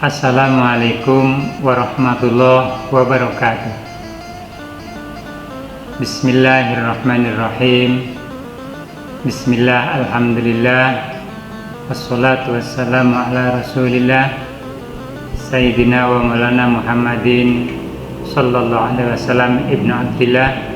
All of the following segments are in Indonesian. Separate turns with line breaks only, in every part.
Assalamualaikum warahmatullahi wabarakatuh. Bismillahirrahmanirrahim. Bismillah, alhamdulillah, wassalatu wassalamu ala rasulillah Sayyidina wa maulana Muhammadin sallallahu alaihi wasallam ibnu Abdillah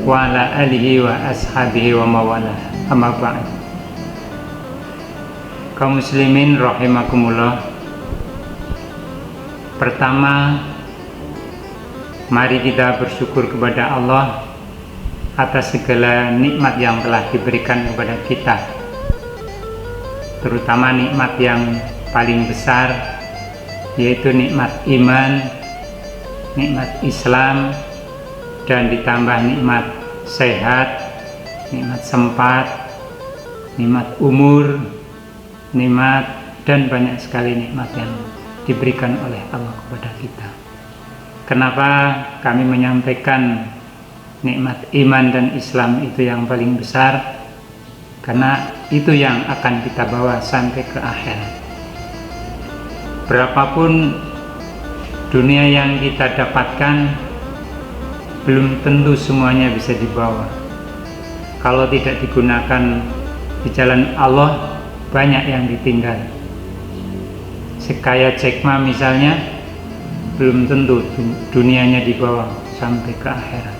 wa ala alihi wa ashabihi wa mawalah, amma ba'd. Kaum muslimin rahimakumullah, pertama, mari kita bersyukur kepada Allah atas segala nikmat yang telah diberikan kepada kita, terutama nikmat yang paling besar, yaitu nikmat iman, nikmat Islam, dan ditambah nikmat sehat, nikmat sempat, nikmat umur, nikmat dan banyak sekali nikmat yang diberikan oleh Allah kepada kita. Kenapa kami menyampaikan nikmat iman dan Islam itu yang paling besar? Karena itu yang akan kita bawa sampai ke akhirat. Berapapun dunia yang kita dapatkan, belum tentu semuanya bisa dibawa. Kalau tidak digunakan di jalan Allah, banyak yang ditinggal. Sekaya Jack Ma misalnya, belum tentu dunianya dibawa sampai ke akhirat.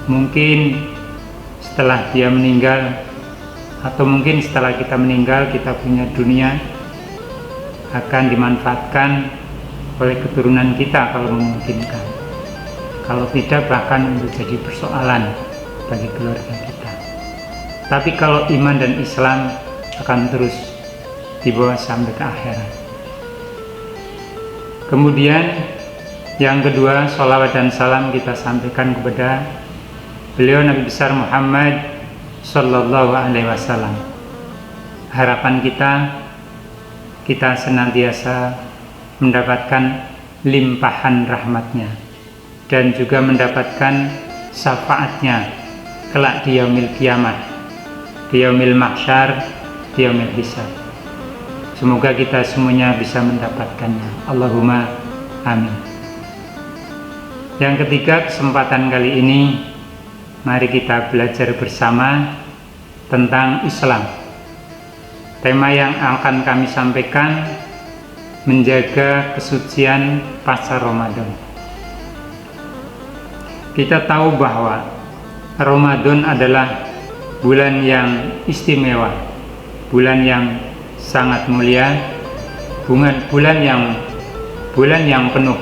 Mungkin setelah dia meninggal, atau mungkin setelah kita meninggal, kita punya dunia akan dimanfaatkan oleh keturunan kita kalau memungkinkan. Kalau tidak, bahkan menjadi persoalan bagi keluarga kita. Tapi kalau iman dan Islam akan terus dibawa sampai ke akhirat. Kemudian yang kedua, sholawat dan salam kita sampaikan kepada beliau Nabi besar Muhammad sallallahu alaihi wasallam. Harapan kita senantiasa mendapatkan limpahan rahmatnya dan juga mendapatkan syafaatnya kelak di yaumil kiamah, di yaumil mahsyar, di yaumil hisab. Semoga kita semuanya bisa mendapatkannya. Allahumma amin. Yang ketiga, kesempatan kali ini mari kita belajar bersama tentang Islam. Tema yang akan kami sampaikan, menjaga kesucian pasca Ramadan. Kita tahu bahwa Ramadan adalah bulan yang istimewa, bulan yang sangat mulia, bulan yang penuh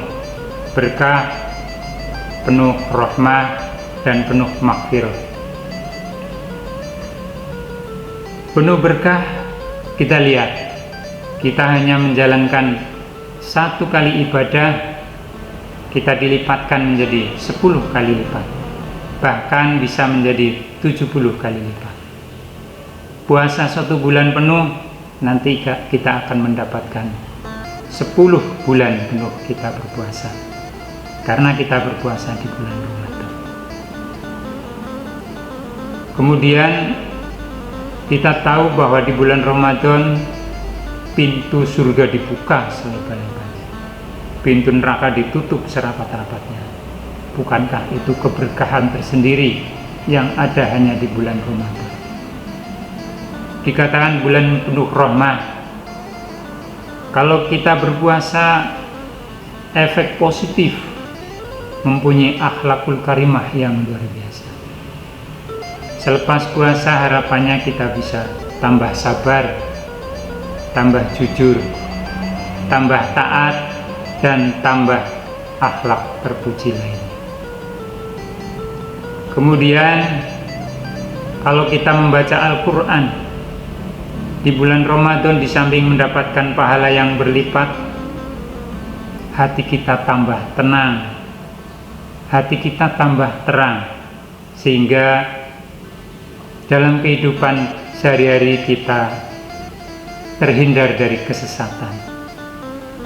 berkah, penuh rahmah, dan penuh maghfirah. Penuh berkah, kita lihat, kita hanya menjalankan satu kali ibadah, kita dilipatkan menjadi 10 kali lipat, bahkan bisa menjadi 70 kali lipat. Puasa 1 bulan penuh, nanti kita akan mendapatkan 10 bulan penuh kita berpuasa, karena kita berpuasa di bulan Ramadan. Kemudian kita tahu bahwa di bulan Ramadan pintu surga dibuka selebar-lebarnya, pintu neraka ditutup serapat-rapatnya. Bukankah itu keberkahan tersendiri yang ada hanya di bulan Ramadan? Dikatakan bulan penuh rahmah. Kalau kita berpuasa, efek positif, mempunyai akhlakul karimah yang luar biasa. Selepas puasa, harapannya kita bisa tambah sabar, tambah jujur, tambah taat, dan tambah akhlak terpuji lainnya. Kemudian kalau kita membaca Al-Quran di bulan Ramadan, di samping mendapatkan pahala yang berlipat, hati kita tambah tenang, hati kita tambah terang, sehingga dalam kehidupan sehari-hari kita terhindar dari kesesatan.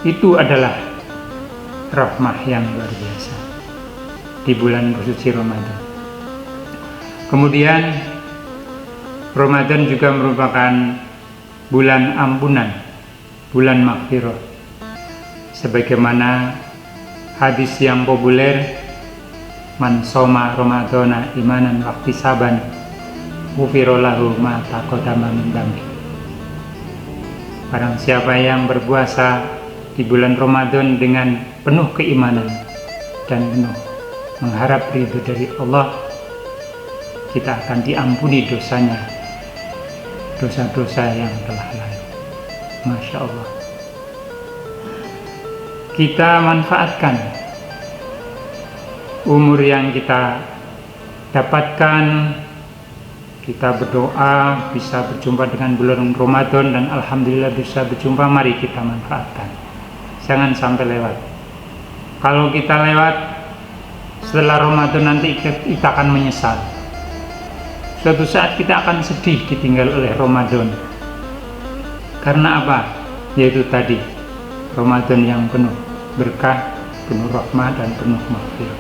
Itu adalah rahmah yang luar biasa di bulan suci Ramadan. Kemudian Ramadan juga merupakan bulan ampunan, bulan maghfirah. Sebagaimana hadis yang populer, man shoma ramadhana imanan wa ihtisaban ghufira lahu ma taqaddama min dhanbi. Barang siapa yang berpuasa di bulan Ramadan dengan penuh keimanan dan penuh mengharap ridho dari Allah, kita akan diampuni dosanya, dosa-dosa yang telah lalu. Masya Allah. Kita manfaatkan umur yang kita dapatkan. Kita berdoa bisa berjumpa dengan bulan Ramadan, dan alhamdulillah bisa berjumpa. Mari kita manfaatkan, jangan sampai lewat. Kalau kita lewat setelah Ramadan, nanti kita akan menyesal. Suatu saat kita akan sedih ditinggal oleh Ramadan. Karena apa? Yaitu tadi, Ramadan yang penuh berkah, penuh rahmah, dan penuh maghfirah.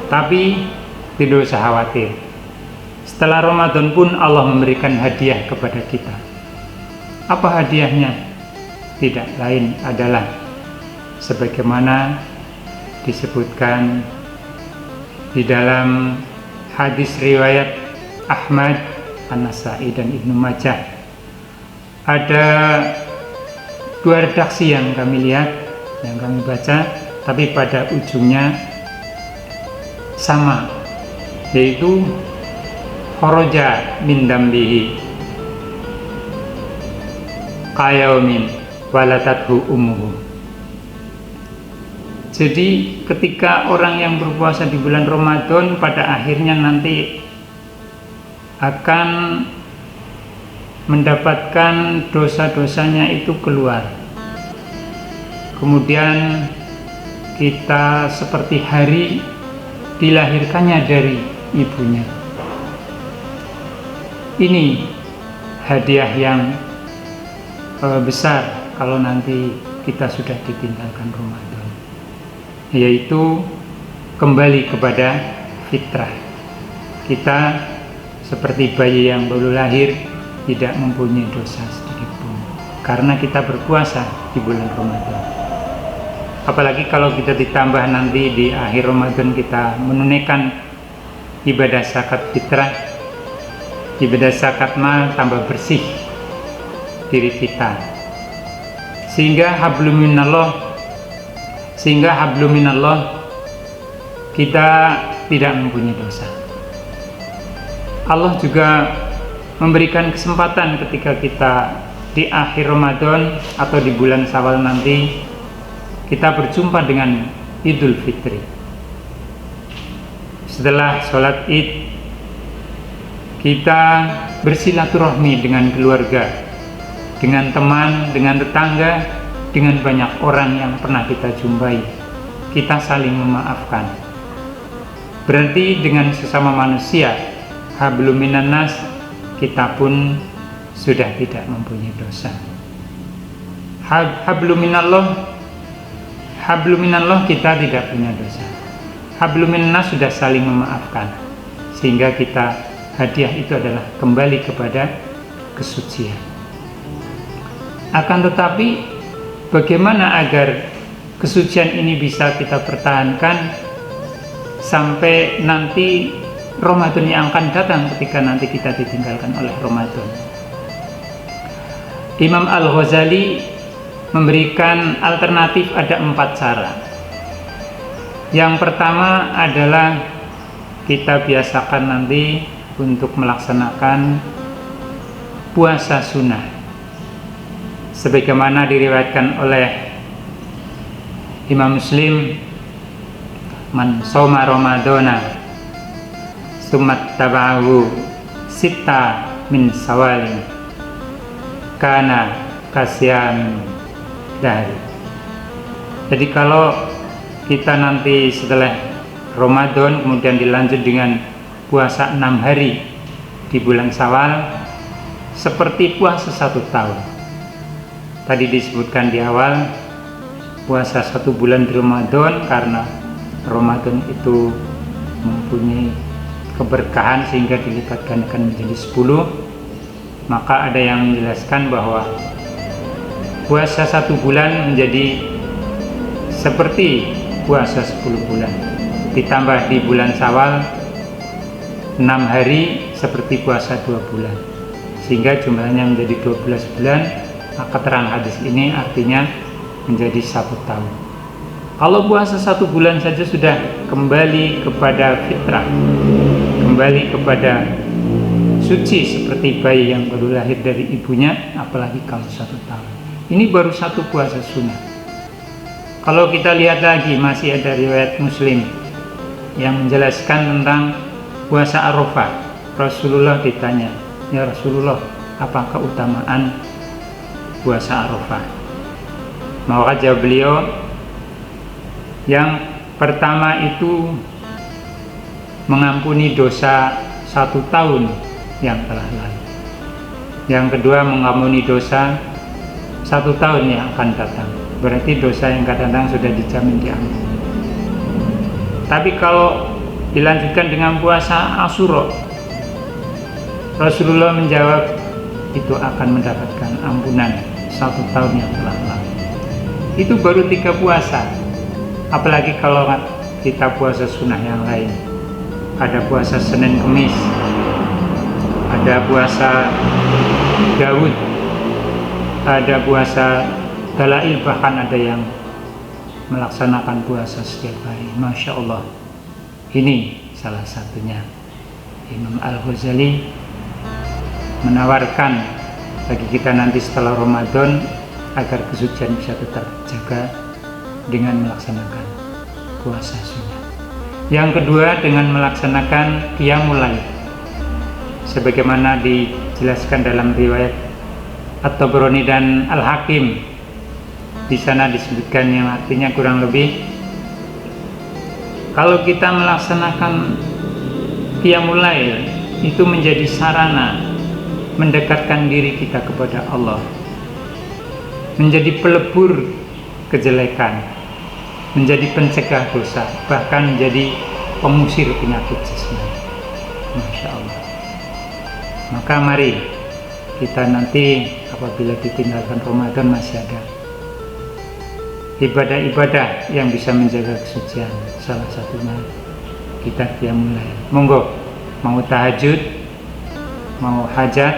Tapi tidak usah khawatir, setelah Ramadan pun Allah memberikan hadiah kepada kita. Apa hadiahnya? Tidak lain adalah sebagaimana disebutkan di dalam hadis riwayat Ahmad, An-Nasai, dan Ibnu Majah. Ada dua redaksi yang kami lihat, yang kami baca, tapi pada ujungnya sama, yaitu kharaja min dambihi qayaumin waladathu ummuhu. Jadi ketika orang yang berpuasa di bulan Ramadan pada akhirnya nanti akan mendapatkan dosa-dosanya itu keluar. Kemudian kita seperti hari dilahirkannya dari ibunya. Ini hadiah yang besar kalau nanti kita sudah ditinggalkan Ramadan, yaitu kembali kepada fitrah. Kita seperti bayi yang baru lahir, tidak mempunyai dosa sedikit pun, karena kita berpuasa di bulan Ramadan. Apalagi kalau kita ditambah nanti di akhir Ramadan kita menunaikan ibadah zakat fitrah. Ibadah zakat mal tambah bersih diri kita, sehingga hablum minallah kita tidak mempunyai dosa. Allah juga memberikan kesempatan ketika kita di akhir Ramadan atau di bulan Syawal nanti kita berjumpa dengan Idul Fitri. Setelah sholat Id, kita bersilaturahmi dengan keluarga, dengan teman, dengan tetangga, dengan banyak orang yang pernah kita jumpai. Kita saling memaafkan. Berarti dengan sesama manusia, hablum minan nas, kita pun sudah tidak mempunyai dosa. Hablum minallah, kita tidak punya dosa. Hablum minan nas sudah saling memaafkan, sehingga kita hadiah itu adalah kembali kepada kesucian. Akan tetapi, bagaimana agar kesucian ini bisa kita pertahankan sampai nanti Ramadan yang akan datang, ketika nanti kita ditinggalkan oleh Ramadan? Imam Al-Ghazali memberikan alternatif, ada 4 cara. Yang pertama adalah kita biasakan nanti untuk melaksanakan puasa sunnah, sebagaimana diriwayatkan oleh Imam Muslim, man shoma ramadhana summat taba'ahu sita min sawalin kana kasyamin dahri. Jadi kalau kita nanti setelah Ramadan kemudian dilanjut dengan puasa 6 hari di bulan Syawal, seperti puasa 1 tahun. Tadi disebutkan di awal, puasa 1 bulan di Ramadan, karena Ramadan itu mempunyai keberkahan sehingga dilipat gandakan menjadi 10. Maka ada yang menjelaskan bahwa puasa 1 bulan menjadi seperti puasa 10 bulan. Ditambah di bulan Syawal 6 hari seperti puasa 2 bulan, sehingga jumlahnya menjadi 12 bulan. Maka terang hadis ini artinya menjadi 1 tahun. Kalau puasa 1 bulan saja sudah kembali kepada fitrah, kembali kepada suci seperti bayi yang baru lahir dari ibunya, apalagi kalau 1 tahun. Ini baru 1 puasa sunnah. Kalau kita lihat lagi, masih ada riwayat Muslim yang menjelaskan tentang puasa Arafah. Rasulullah ditanya, "Ya Rasulullah, apa keutamaan puasa Arafah?" Maka jawab beliau, yang pertama itu mengampuni dosa 1 tahun yang telah lalu. Yang kedua mengampuni dosa 1 tahun yang akan datang. Berarti dosa yang akan datang sudah dijamin diampuni. Tapi kalau dilanjutkan dengan puasa Asyura, Rasulullah menjawab itu akan mendapatkan ampunan 1 tahun yang telah lalu. Itu baru 3 puasa. Apalagi kalau kita puasa sunnah yang lain. Ada puasa Senin Kemis, ada puasa Daud, ada puasa Dalail, bahkan ada yang melaksanakan puasa setiap hari. Masya Allah. Ini salah satunya. Imam Al-Ghazali menawarkan bagi kita nanti setelah Ramadan agar kesucian bisa tetap terjaga dengan melaksanakan puasa sunnah. Yang kedua dengan melaksanakan qiyamul lail, sebagaimana dijelaskan dalam riwayat At-Tabrani dan Al-Hakim. Di sana disebutkan yang artinya kurang lebih, kalau kita melaksanakan qiyamul lail itu menjadi sarana mendekatkan diri kita kepada Allah, menjadi pelebur kejelekan, menjadi pencegah dosa, bahkan menjadi pengusir penyakit jasmani. Masya Allah. Maka mari kita nanti apabila ditinggalkan Ramadan masih ada ibadah-ibadah yang bisa menjaga kesucian. Salah satunya kita qiyamul lail. Monggo, mau tahajud, mau hajat,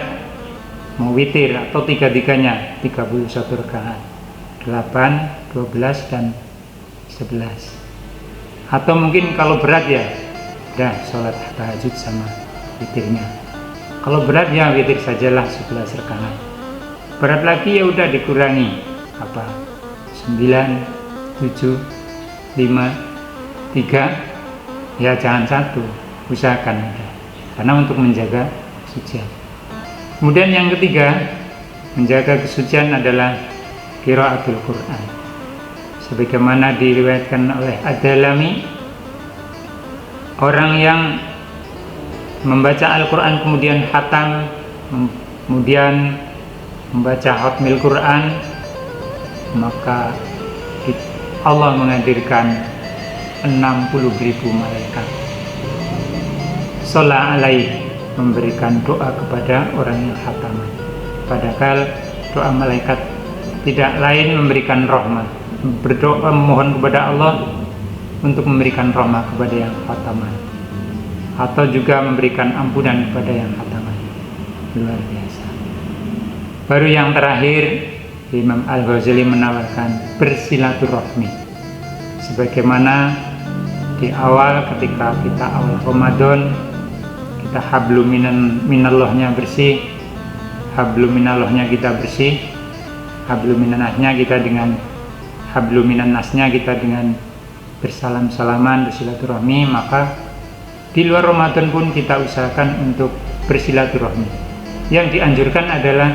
mau witir atau tiga-tiganya 31 rakaat, 8, 12 dan 11. Atau mungkin kalau berat ya udah sholat tahajud sama witirnya. Kalau berat ya witir sajalah 11 rakaat. Berat lagi ya udah dikurangi 9, 7, 5, 3, ya jangan 1, usahakan ada, karena untuk menjaga kesucian. Kemudian yang ketiga, menjaga kesucian adalah qiraatul Quran, sebagaimana diriwayatkan oleh Ad-Dalami, orang yang membaca Al-Quran kemudian khatam, kemudian membaca khatmil Quran, maka Allah menghadirkan 60.000 malaikat sholat alaih, memberikan doa kepada orang yang khataman. Padahal doa malaikat tidak lain memberikan rahmat, berdoa memohon kepada Allah untuk memberikan rahmat kepada yang khataman, atau juga memberikan ampunan kepada yang khataman. Luar biasa. Baru yang terakhir, Imam Al-Ghazali menawarkan bersilaturahmi, sebagaimana di awal ketika kita awal Ramadan kita hablum minallahnya bersih, hablum minallahnya kita bersih, hablum minannasnya kita dengan hablum minannasnya kita dengan bersalam-salaman, bersilaturahmi. Maka di luar Ramadan pun kita usahakan untuk bersilaturahmi. Yang dianjurkan adalah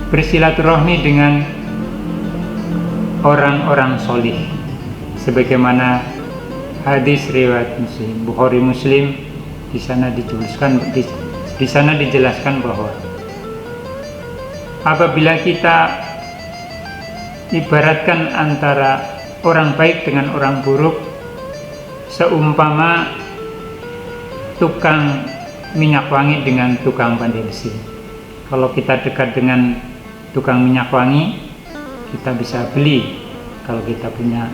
bersilaturahmi dengan orang-orang solih, sebagaimana hadis riwayat Muslim, Bukhari Muslim, di sana dijelaskan bahwa apabila kita ibaratkan antara orang baik dengan orang buruk, seumpama tukang minyak wangi dengan tukang pandai besi. Kalau kita dekat dengan tukang minyak wangi, kita bisa beli kalau kita punya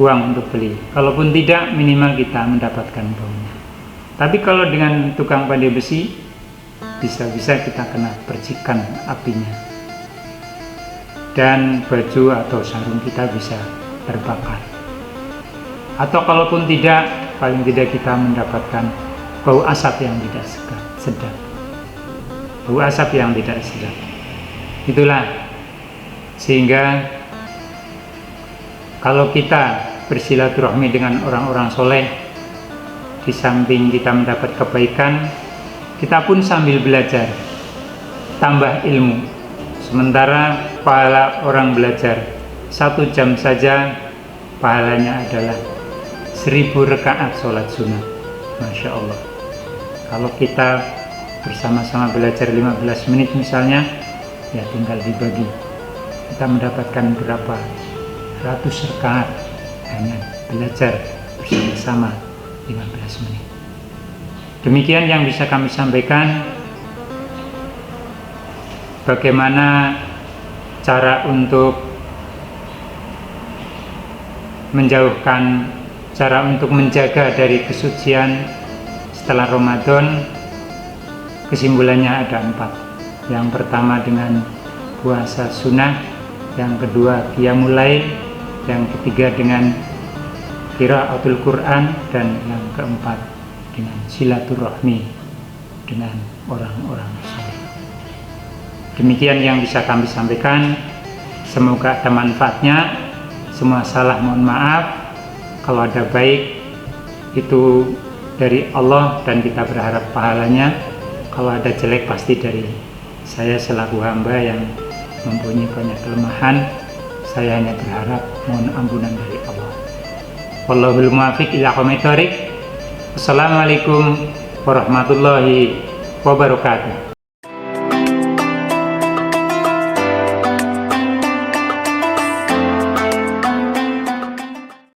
uang untuk beli. Kalaupun tidak, minimal kita mendapatkan baunya. Tapi kalau dengan tukang pandai besi, bisa-bisa kita kena percikan apinya, dan baju atau sarung kita bisa terbakar. Atau kalaupun tidak, paling tidak kita mendapatkan bau asap yang tidak sedap. Bau asap yang tidak sedap. Itulah sehingga kalau kita bersilaturahmi dengan orang-orang soleh, di samping kita mendapat kebaikan, kita pun sambil belajar, tambah ilmu. Sementara pahala orang belajar 1 jam saja, pahalanya adalah 1000 rakaat sholat sunnah. Masya Allah. Kalau kita bersama-sama belajar 15 menit misalnya, ya tinggal dibagi, kita mendapatkan berapa ratus rakaat hanya belajar bersama-sama 15 menit. Demikian yang bisa kami sampaikan. Bagaimana cara untuk menjaga dari kesucian setelah Ramadan? Kesimpulannya ada 4. Yang pertama dengan puasa sunnah, yang kedua qiyamul lail, yang ketiga dengan qiraatul Quran, dan yang keempat dengan silaturahmi dengan orang-orang saleh. Demikian yang bisa kami sampaikan. Semoga ada manfaatnya. Semua salah mohon maaf. Kalau ada baik itu dari Allah dan kita berharap pahalanya. Kalau ada jelek pasti dari saya selaku hamba yang mempunyai banyak kelemahan. Saya hanya berharap mohon ampunan dari Allah. Wallahul muwaffiq ila aqwamit thoriq. Assalamualaikum warahmatullahi wabarakatuh.